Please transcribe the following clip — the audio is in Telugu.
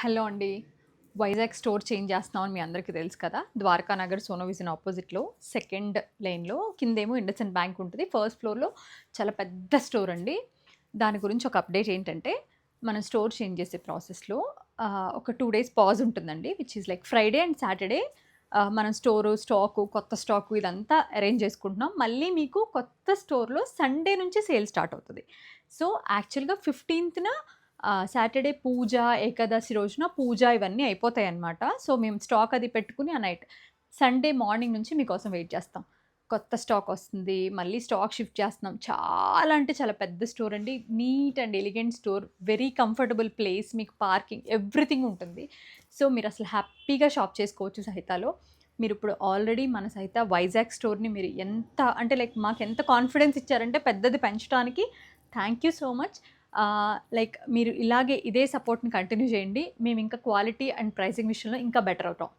హలో అండి. వైజాగ్ స్టోర్ చేంజ్ చేస్తున్నామని మీ అందరికీ తెలుసు కదా! ద్వారకా నగర్ సోనో విజన్ ఆపోజిట్‌లో సెకండ్ లేన్‌లో కిందేమో ఇండస్ఇండ్ బ్యాంక్ ఉంటది. ఫస్ట్ ఫ్లోర్‌లో చాలా పెద్ద స్టోర్ అండి. దాని గురించి ఒక అప్డేట్ ఏంటంటే, మనం స్టోర్ చేంజ్ చేసే ప్రాసెస్‌లో ఒక 2 డేస్ పాజ్ ఉంటుందండి. Which is like Friday and Saturday మనం స్టాకు, కొత్త స్టాకు ఇదంతా అరేంజ్ చేసుకుంటున్నాం. మళ్ళీ మీకు కొత్త స్టోర్‌లో సండే నుంచి సేల్ స్టార్ట్ అవుతది. సో, యాక్చువల్‌గా 15న సాటర్డే పూజ, ఏకాదశి రోజున పూజ ఇవన్నీ అయిపోతాయన్నమాట. సో, మేము స్టాక్ అది పెట్టుకొని ఆ నైట్ సండే మార్నింగ్ నుంచి మీకోసం వెయిట్ చేస్తాం. కొత్త స్టాక్ వస్తుంది. మళ్ళీ స్టాక్ షిఫ్ట్ చేస్తున్నాం. చాలా అంటే చాలా పెద్ద స్టోర్ అండి. Neat and elegant store. Very comfortable place. మీకు పార్కింగ్ ఎవ్రీథింగ్ ఉంటుంది. సో, మీరసలు హ్యాపీగా షాప్ చేసుకోవచ్చు సహితాలో. మీరిప్పుడు ఆల్రెడీ మన సహిత వైజాగ్ స్టోర్‌ని మీరు ఎంత అంటే లైక్ మాకెంత కాన్ఫిడెన్స్ ఇచ్చారంటే పెద్దది పెంచడానికి thank you so much. Like మీరు ఇలాగే ఇదే సపోర్ట్‌ని కంటిన్యూ చేయండి. మేమింకా క్వాలిటీ అండ్ ప్రైజింగ్ విషయంలో ఇంకా బెటర్ అవుతాం.